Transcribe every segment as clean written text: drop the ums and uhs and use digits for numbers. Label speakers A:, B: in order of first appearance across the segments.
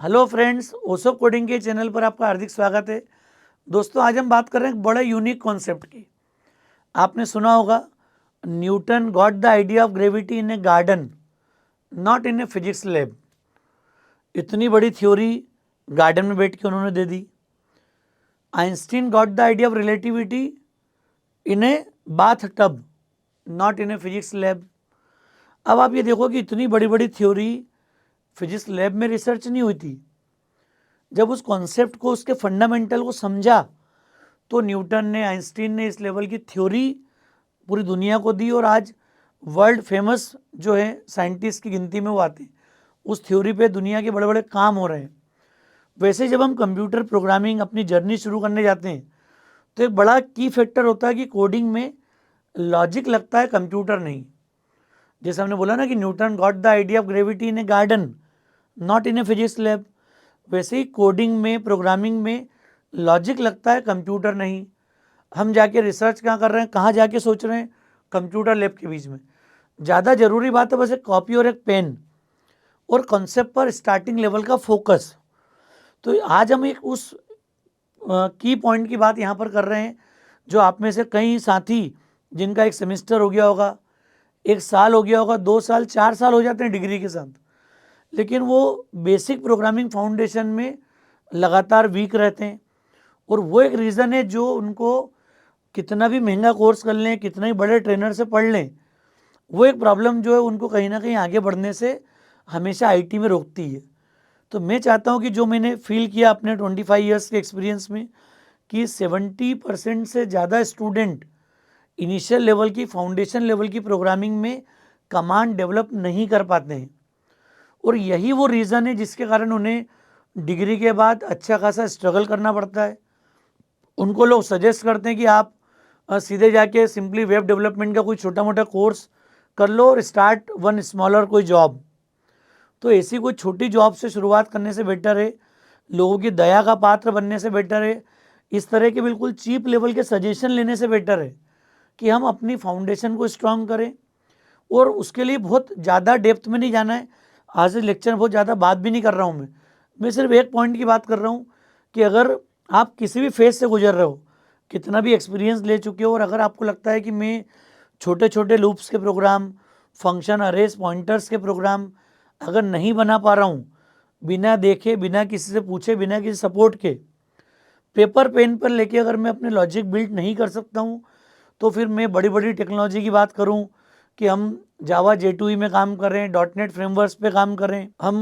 A: Hello friends, ओसो coding के channel पर आपका हार्दिक स्वागत है। दोस्तों, आज हम बात कर रहे हैं एक बड़े यूनिक कॉन्सेप्ट की। आपने सुना होगा, Newton got the idea of gravity in a garden, not in a physics lab. इतनी बड़ी थ्योरी गार्डन में बैठ के उन्होंने दे दी। Einstein got the idea of relativity in a bath tub, not in a physics lab. अब आप ये देखो कि इतनी बड़ी बड़ी थ्योरी फिजिक्स लैब में रिसर्च नहीं हुई थी। जब उस कॉन्सेप्ट को, उसके फंडामेंटल को समझा, तो न्यूटन ने, आइंस्टीन ने इस लेवल की थ्योरी पूरी दुनिया को दी और आज वर्ल्ड फेमस जो है साइंटिस्ट की गिनती में वो आते हैं। उस थ्योरी पे दुनिया के बड़े बड़े काम हो रहे हैं। वैसे जब हम कंप्यूटर प्रोग्रामिंग अपनी जर्नी शुरू करने जाते हैं तो एक बड़ा की फैक्टर होता है कि कोडिंग में लॉजिक लगता है, कंप्यूटर नहीं। जैसे हमने बोला ना कि Newton got the idea of gravity in a garden, not in a physics lab. वैसे ही कोडिंग में, प्रोग्रामिंग में लॉजिक लगता है, कंप्यूटर नहीं। हम जाके रिसर्च कहाँ कर रहे हैं, कहाँ जाके सोच रहे हैं, कंप्यूटर लैब के बीच में। ज़्यादा जरूरी बात है बस एक कॉपी और एक पेन और कॉन्सेप्ट पर स्टार्टिंग लेवल का फोकस। तो आज हम एक उस की पॉइंट की बात यहाँ पर कर रहे हैं, जो आप में से कई साथी जिनका एक सेमेस्टर हो गया होगा, एक साल हो गया होगा, 2 साल, 4 साल हो जाते हैं डिग्री के साथ, लेकिन वो बेसिक प्रोग्रामिंग फाउंडेशन में लगातार वीक रहते हैं। और वो एक रीज़न है जो उनको कितना भी महंगा कोर्स कर लें, कितना ही बड़े ट्रेनर से पढ़ लें, वो एक प्रॉब्लम जो है उनको कहीं ना कहीं आगे बढ़ने से हमेशा आईटी में रोकती है। तो मैं चाहता हूँ कि जो मैंने फील किया अपने 25 ईयर्स के एक्सपीरियंस में, कि 70% से ज़्यादा स्टूडेंट इनिशियल लेवल की, फाउंडेशन लेवल की प्रोग्रामिंग में कमांड डेवलप नहीं कर पाते हैं। और यही वो रीज़न है जिसके कारण उन्हें डिग्री के बाद अच्छा खासा स्ट्रगल करना पड़ता है। उनको लोग सजेस्ट करते हैं कि आप सीधे जाके सिंपली वेब डेवलपमेंट का कोई छोटा मोटा कोर्स कर लो और स्टार्ट वन स्मॉलर कोई जॉब। तो ऐसी कोई छोटी जॉब से शुरुआत करने से बेटर है, लोगों की दया का पात्र बनने से बेटर है, इस तरह के बिल्कुल चीप लेवल के सजेशन लेने से बेटर है कि हम अपनी फाउंडेशन को स्ट्रांग करें। और उसके लिए बहुत ज़्यादा डेप्थ में नहीं जाना है। आज इस लेक्चर में बहुत ज़्यादा बात भी नहीं कर रहा हूँ मैं सिर्फ एक पॉइंट की बात कर रहा हूँ कि अगर आप किसी भी फेज से गुजर रहे हो, कितना भी एक्सपीरियंस ले चुके हो, और अगर आपको लगता है कि मैं छोटे छोटे लूप्स के प्रोग्राम, फंक्शन अरेज, पॉइंटर्स के प्रोग्राम अगर नहीं बना पा रहा हूँ, बिना देखे, बिना किसी से पूछे, बिना किसी सपोर्ट के, पेपर पेन पर लेके अगर मैं अपने लॉजिक बिल्ड नहीं कर सकता हूँ, तो फिर मैं बड़ी बड़ी टेक्नोलॉजी की बात करूँ कि हम जावा J2E में काम करें, .NET फ्रेमवर्क्स पे काम करें, हम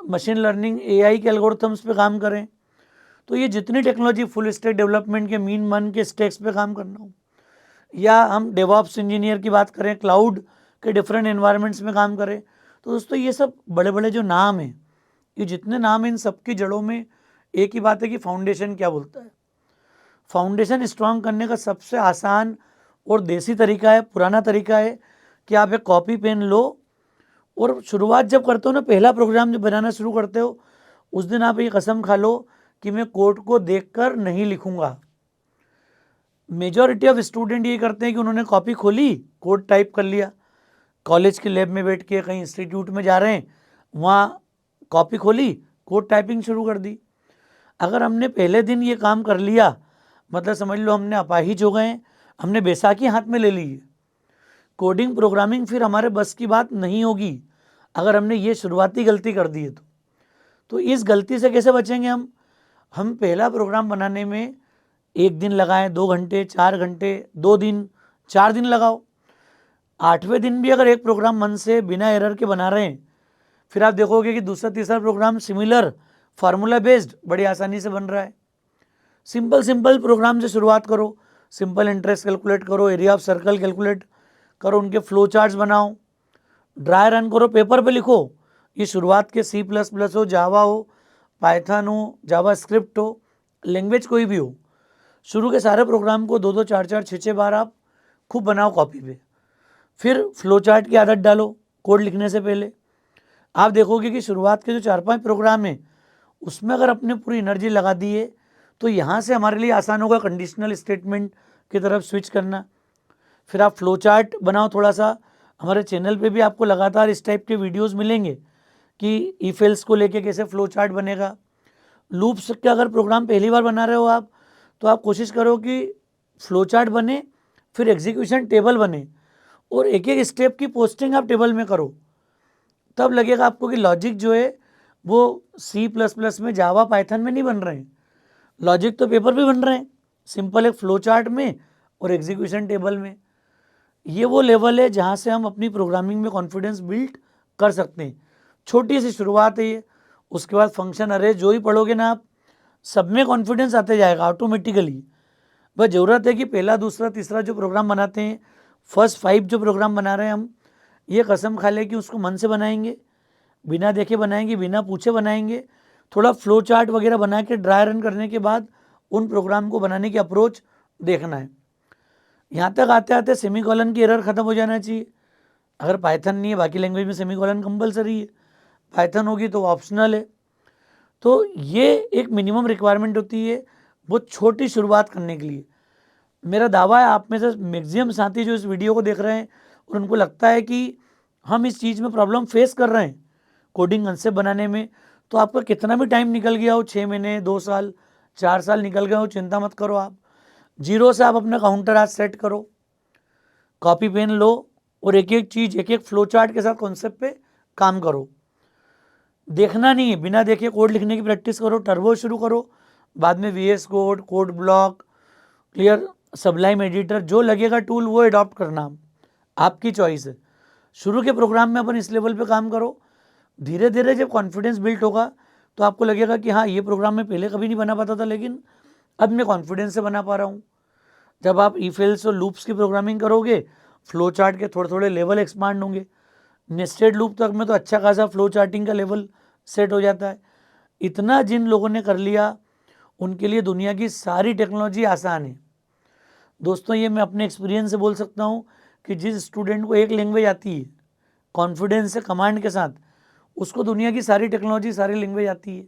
A: मशीन लर्निंग AI के एल्गोरिथम्स पे काम करें, तो ये जितनी टेक्नोलॉजी, फुल स्टैक डेवलपमेंट के मीन मन के स्टैक्स पे काम करना हो, या हम डेवऑप्स इंजीनियर की बात करें, क्लाउड के डिफरेंट एनवायरनमेंट्स में काम करें, तो दोस्तों ये सब बड़े बड़े जो नाम हैं, ये जितने नाम हैं, इन सब की जड़ों में एक ही बात है कि फाउंडेशन क्या बोलता है। फाउंडेशन स्ट्रांग करने का सबसे आसान और देसी तरीका है, पुराना तरीका है कि आप एक कॉपी पेन लो और शुरुआत जब करते हो ना, पहला प्रोग्राम जब बनाना शुरू करते हो, उस दिन आप ये कसम खा लो कि मैं कोड को देखकर नहीं लिखूंगा। मेजॉरिटी ऑफ स्टूडेंट ये करते हैं कि उन्होंने कॉपी खोली, कोड टाइप कर लिया, कॉलेज के लैब में बैठ के, कहीं इंस्टीट्यूट में जा रहे हैं, वहाँ कॉपी खोली, कोड टाइपिंग शुरू कर दी। अगर हमने पहले दिन ये काम कर लिया, मतलब समझ लो हमने अपाहिज हो गए, हमने बैसाखी हाथ में ले ली है। कोडिंग, प्रोग्रामिंग फिर हमारे बस की बात नहीं होगी अगर हमने ये शुरुआती गलती कर दी है तो इस गलती से कैसे बचेंगे हम पहला प्रोग्राम बनाने में 1 दिन लगाएं, 2 घंटे, 4 घंटे, 2 दिन, 4 दिन लगाओ। 8वें दिन भी अगर एक प्रोग्राम मन से बिना एरर के बना रहे हैं, फिर आप देखोगे कि दूसरा तीसरा प्रोग्राम सिमिलर फार्मूला बेस्ड बड़ी आसानी से बन रहा है। सिंपल सिंपल प्रोग्राम से शुरुआत करो, सिंपल इंटरेस्ट कैलकुलेट करो, एरिया ऑफ सर्कल कैलकुलेट करो, उनके फ्लो चार्ट्स बनाओ, ड्राई रन करो, पेपर पे लिखो। ये शुरुआत के C++ हो, जावा हो, पाइथन हो, जावा स्क्रिप्ट हो, लैंग्वेज कोई भी हो, शुरू के सारे प्रोग्राम को 2-2, 4-4, 6-6 बार आप खूब बनाओ कॉपी पे। फिर फ्लो चार्ट की आदत डालो कोड लिखने से पहले। आप देखोगे कि शुरुआत के जो 4-5 प्रोग्राम हैं, उसमें अगर अपने पूरी एनर्जी लगा दी है तो यहाँ से हमारे लिए आसान होगा कंडीशनल स्टेटमेंट की तरफ स्विच करना। फिर आप फ्लो चार्ट बनाओ थोड़ा सा। हमारे चैनल पे भी आपको लगातार इस टाइप के वीडियोस मिलेंगे कि इफेल्स को लेके कैसे फ्लो चार्ट बनेगा। लूप्स का अगर प्रोग्राम पहली बार बना रहे हो आप, तो आप कोशिश करो कि फ्लो चार्ट बने, फिर एग्जीक्यूशन टेबल बने, और एक एक स्टेप की पोस्टिंग आप टेबल में करो। तब लगेगा आपको कि लॉजिक जो है वो C++ में, जावा, पाइथन में नहीं बन रहे हैं। लॉजिक तो पेपर पे बन रहे हैं, सिंपल एक फ्लो चार्ट में और एग्जीक्यूशन टेबल में। ये वो लेवल है जहाँ से हम अपनी प्रोग्रामिंग में कॉन्फिडेंस बिल्ड कर सकते हैं। छोटी सी शुरुआत है ये। उसके बाद फंक्शन अरे जो ही पढ़ोगे ना आप, सब में कॉन्फिडेंस आते जाएगा ऑटोमेटिकली। बस ज़रूरत है कि पहला, दूसरा, तीसरा जो प्रोग्राम बनाते हैं, फर्स्ट 5 जो प्रोग्राम बना रहे हैं हम, ये कसम खा ले कि उसको मन से बनाएंगे, बिना देखे बनाएंगे, बिना पूछे बनाएंगे। थोड़ा फ्लो चार्ट वगैरह बना के ड्राई रन करने के बाद उन प्रोग्राम को बनाने की अप्रोच देखना है। यहाँ तक आते आते सेमीकोलन की एरर ख़त्म हो जाना चाहिए। अगर पाइथन नहीं है, बाकी लैंग्वेज में सेमीकोलन कंपलसरी है, पाइथन होगी तो ऑप्शनल है। तो ये एक मिनिमम रिक्वायरमेंट होती है वो छोटी शुरुआत करने के लिए। मेरा दावा है आप में से मैक्सिमम साथी जो इस वीडियो को देख रहे हैं और उनको लगता है कि हम इस चीज़ में प्रॉब्लम फेस कर रहे हैं कोडिंग कंसेप्ट बनाने में, तो आपका कितना भी टाइम निकल गया हो, 6 महीने, 2 साल, 4 साल निकल गए हो, चिंता मत करो। आप जीरो से आप अपना काउंटर आज सेट करो, कॉपी पेन लो और एक एक चीज़, एक एक फ्लो चार्ट के साथ कॉन्सेप्ट पे काम करो। देखना नहीं है, बिना देखे कोड लिखने की प्रैक्टिस करो, टर्बो शुरू करो, बाद में VS code, code block, clear, Sublime editor, जो लगेगा टूल वो अडॉप्ट करना, आपकी चॉइस है। शुरू के प्रोग्राम में अपन इस लेवल पे काम करो। धीरे धीरे जब कॉन्फिडेंस बिल्ट होगा तो आपको लगेगा कि हाँ, ये प्रोग्राम मैं पहले कभी नहीं बना पाता था, लेकिन अब मैं कॉन्फिडेंस से बना पा रहा हूँ। जब आप इफेल्स और लूप्स की प्रोग्रामिंग करोगे, फ्लो चार्ट के थोड़े थोड़े लेवल एक्सपांड होंगे। नेस्टेड लूप तक में तो अच्छा खासा फ्लो चार्टिंग का लेवल सेट हो जाता है। इतना जिन लोगों ने कर लिया उनके लिए दुनिया की सारी टेक्नोलॉजी आसान है। दोस्तों, ये मैं अपने एक्सपीरियंस से बोल सकता हूँ कि जिस स्टूडेंट को एक लैंग्वेज आती है कॉन्फिडेंस से, कमांड के साथ, उसको दुनिया की सारी टेक्नोलॉजी, सारी लैंग्वेज आती है।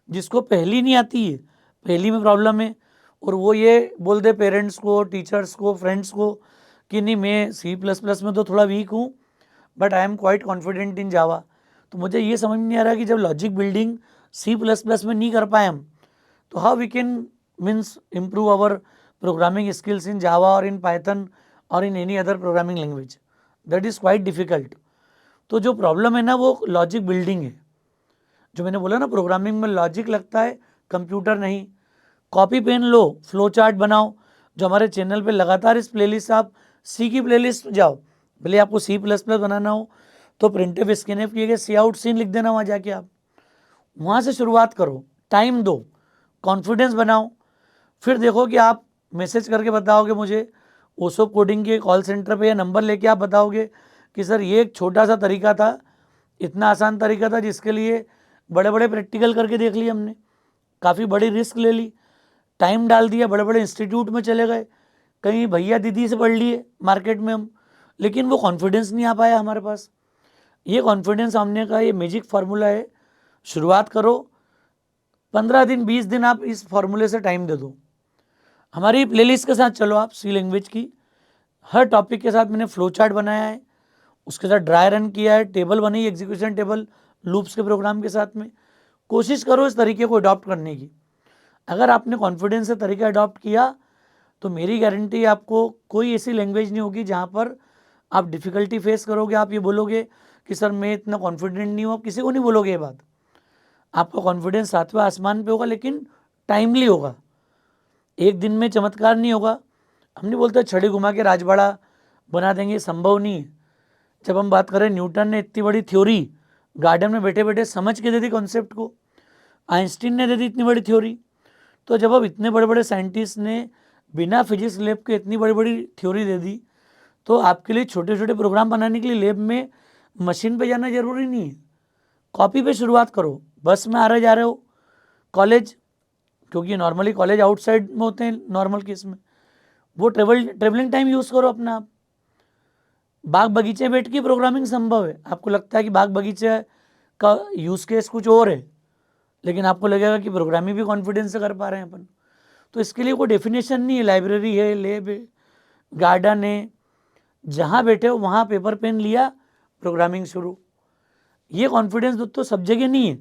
A: जिसको पहली नहीं आती है, पहली में प्रॉब्लम है, और वो ये बोल दे पेरेंट्स को, टीचर्स को, फ्रेंड्स को कि नहीं मैं C++ में तो थोड़ा वीक हूँ, but I am quite confident in Java. तो मुझे ये समझ में नहीं आ रहा कि जब लॉजिक बिल्डिंग C++ में नहीं कर पाए हम, तो how we can means improve our programming skills in Java और इन पाइथन और in any other programming language. That is quite difficult. तो जो प्रॉब्लम है ना वो लॉजिक बिल्डिंग है। जो मैंने बोला ना, प्रोग्रामिंग में लॉजिक लगता है, कंप्यूटर नहीं। कॉपी पेन लो, फ्लो चार्ट बनाओ। जो हमारे चैनल पे लगातार इस प्लेलिस्ट, आप सी की प्लेलिस्ट जाओ, भले आपको C++ बनाना हो तो प्रिंटफ स्कैनफ किए गए सी आउट सीन लिख देना, वहाँ जाके आप वहाँ से शुरुआत करो, टाइम दो, कॉन्फिडेंस बनाओ। फिर देखो कि आप मैसेज करके बताओगे मुझे ओसो कोडिंग के कॉल सेंटर पे, या नंबर लेके आप बताओगे कि सर ये एक छोटा सा तरीका था, इतना आसान तरीका था जिसके लिए बड़े बड़े प्रैक्टिकल करके देख लिए हमने, काफ़ी बड़ी रिस्क ले ली, टाइम डाल दिया, बड़े बड़े इंस्टीट्यूट में चले गए, कहीं भैया दीदी से पढ़ लिए मार्केट में हम, लेकिन वो कॉन्फिडेंस नहीं आ पाया हमारे पास। ये कॉन्फिडेंस हमने का ये मैजिक फार्मूला है। शुरुआत करो, 15 दिन 20 दिन आप इस फार्मूले से टाइम दे दो। हमारी प्लेलिस्ट के साथ चलो आप, सी लैंग्वेज की हर टॉपिक के साथ मैंने फ्लो चार्ट बनाया है, उसके साथ ड्राई रन किया है, टेबल बनी, एग्जीक्यूशन टेबल लूप्स के प्रोग्राम के साथ में। कोशिश करो इस तरीके को अडॉप्ट करने की। अगर आपने कॉन्फिडेंस से तरीका अडॉप्ट किया तो मेरी गारंटी आपको कोई ऐसी लैंग्वेज नहीं होगी जहाँ पर आप डिफ़िकल्टी फेस करोगे। आप ये बोलोगे कि सर मैं इतना कॉन्फिडेंट नहीं हूँ, आप किसी को नहीं बोलोगे ये बात। आपका कॉन्फिडेंस 7वें आसमान पे होगा, लेकिन टाइमली होगा, एक दिन में चमत्कार नहीं होगा। हम नहीं बोलते छड़ी घुमा के राजवाड़ा बना देंगे, संभव नहीं है। जब हम बात करें, न्यूटन ने इतनी बड़ी थ्योरी गार्डन में बैठे बैठे समझ के दे दी कॉन्सेप्ट को, आइंस्टीन ने दे दी इतनी बड़ी थ्योरी। तो जब अब इतने बड़े बड़े साइंटिस्ट ने बिना फिजिक्स लैब के इतनी बड़ी बड़ी थ्योरी दे दी, तो आपके लिए छोटे छोटे प्रोग्राम बनाने के लिए लैब में मशीन पे जाना जरूरी नहीं है। कॉपी पे शुरुआत करो, बस में आ रहे जा रहे हो कॉलेज, क्योंकि नॉर्मली कॉलेज आउटसाइड में होते हैं नॉर्मल केस में, वो ट्रेवलिंग टाइम यूज़ करो अपना। आप बाग बगीचे में बैठ के प्रोग्रामिंग संभव है। आपको लगता है कि बाग बगीचे का यूज़ केस कुछ और है, लेकिन आपको लगेगा कि प्रोग्रामिंग भी कॉन्फिडेंस से कर पा रहे हैं अपन। तो इसके लिए कोई डेफिनेशन नहीं है, लाइब्रेरी है, लैब है, गार्डन है, जहाँ बैठे हो वहाँ पेपर पेन लिया, प्रोग्रामिंग शुरू। ये कॉन्फिडेंस दोस्तों सब जगह नहीं है।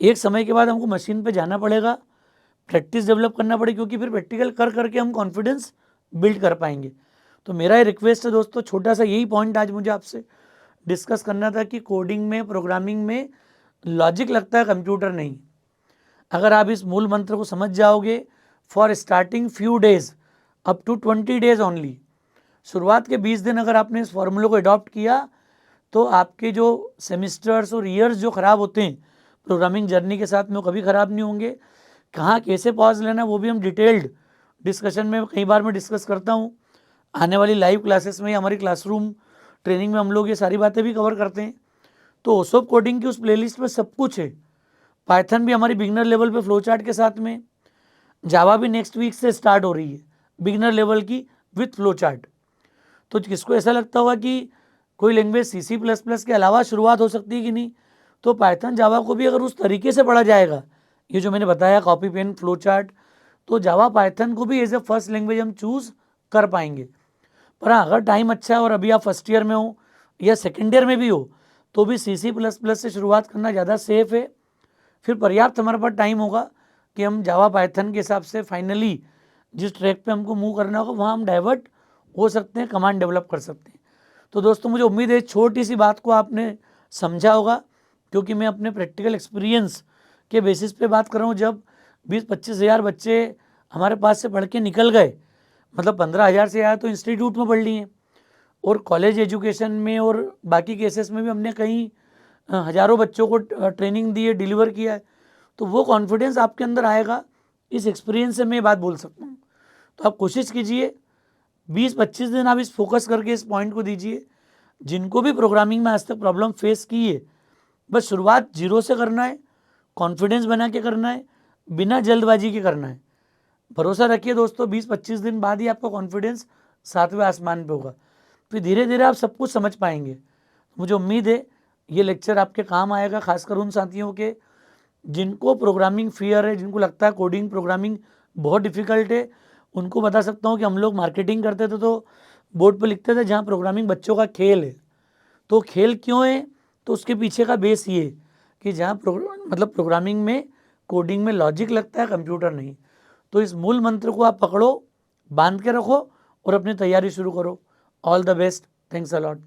A: एक समय के बाद हमको मशीन पे जाना पड़ेगा, प्रैक्टिस डेवलप करना पड़ेगा, क्योंकि फिर प्रैक्टिकल कर करके हम कॉन्फिडेंस बिल्ड कर पाएंगे। तो मेरा ये रिक्वेस्ट है दोस्तों, छोटा सा यही पॉइंट आज मुझे आपसे डिस्कस करना था कि कोडिंग में, प्रोग्रामिंग में लॉजिक लगता है, कंप्यूटर नहीं। अगर आप इस मूल मंत्र को समझ जाओगे, for starting few days up to 20 days only, शुरुआत के 20 दिन अगर आपने इस फॉर्मूले को अडॉप्ट किया तो आपके जो सेमिस्टर्स और ईयर्स जो ख़राब होते हैं प्रोग्रामिंग जर्नी के साथ में, वो कभी ख़राब नहीं होंगे। कहाँ कैसे पॉज लेना वो भी हम डिटेल्ड डिस्कशन में कई बार मैं डिस्कस करता हूँ। आने वाली लाइव क्लासेस में, हमारी क्लासरूम ट्रेनिंग में हम लोग ये सारी बातें भी कवर करते हैं। तो ओसोप कोडिंग की उस प्लेलिस्ट में सब कुछ है। पाइथन भी हमारी बिगनर लेवल पे फ्लो चार्ट के साथ में, जावा भी नेक्स्ट वीक से स्टार्ट हो रही है बिगनर लेवल की विथ फ्लो चार्ट। तो किसको ऐसा लगता होगा कि कोई लैंग्वेज C++ के अलावा शुरुआत हो सकती है कि नहीं, तो पाइथन जावा को भी अगर उस तरीके से पढ़ा जाएगा, ये जो मैंने बताया कॉपी पेन फ्लो चार्ट, तो जावा पाइथन को भी एज ए फर्स्ट लैंग्वेज हम चूज़ कर पाएंगे। पर हाँ, अगर टाइम अच्छा है और अभी आप फर्स्ट ईयर में हो या सेकेंड ईयर में भी हो, तो भी C++ से शुरुआत करना ज़्यादा सेफ है। फिर पर्याप्त हमारे पास टाइम होगा कि हम जावा पाइथन के हिसाब से फाइनली जिस ट्रैक पे हमको मूव करना होगा वहाँ हम डाइवर्ट हो सकते हैं, कमांड डेवलप कर सकते हैं। तो दोस्तों मुझे उम्मीद है छोटी सी बात को आपने समझा होगा, क्योंकि मैं अपने प्रैक्टिकल एक्सपीरियंस के बेसिस पे बात कर रहा हूँ। जब 20-25 हज़ार बच्चे हमारे पास से पढ़ के निकल गए, मतलब 15,000 से आया तो इंस्टीट्यूट में पढ़ लिए, और कॉलेज एजुकेशन में और बाकी केसेस में भी हमने कई हज़ारों बच्चों को ट्रेनिंग दी है, डिलीवर किया है। तो वो कॉन्फिडेंस आपके अंदर आएगा, इस एक्सपीरियंस से मैं बात बोल सकता हूँ। तो आप कोशिश कीजिए 20-25 दिन आप इस फोकस करके इस पॉइंट को दीजिए। जिनको भी प्रोग्रामिंग में आज तक प्रॉब्लम फेस की है, बस शुरुआत जीरो से करना है, कॉन्फिडेंस बना के करना है, बिना जल्दबाजी के करना है। भरोसा रखिए दोस्तों, 20-25 दिन बाद ही आपका कॉन्फिडेंस 7वें आसमान पे होगा। फिर धीरे धीरे आप सब कुछ समझ पाएंगे। मुझे उम्मीद है ये लेक्चर आपके काम आएगा, खासकर उन साथियों के जिनको प्रोग्रामिंग फियर है, जिनको लगता है कोडिंग प्रोग्रामिंग बहुत डिफिकल्ट है। उनको बता सकता हूँ कि हम लोग मार्केटिंग करते थे तो बोर्ड पर लिखते थे जहाँ प्रोग्रामिंग बच्चों का खेल है। तो खेल क्यों है, तो उसके पीछे का बेस ये है कि जहाँ मतलब प्रोग्रामिंग में, कोडिंग में लॉजिक लगता है, कंप्यूटर नहीं। तो इस मूल मंत्र को आप पकड़ो, बांध के रखो और अपनी तैयारी शुरू करो। All the best, thanks a lot.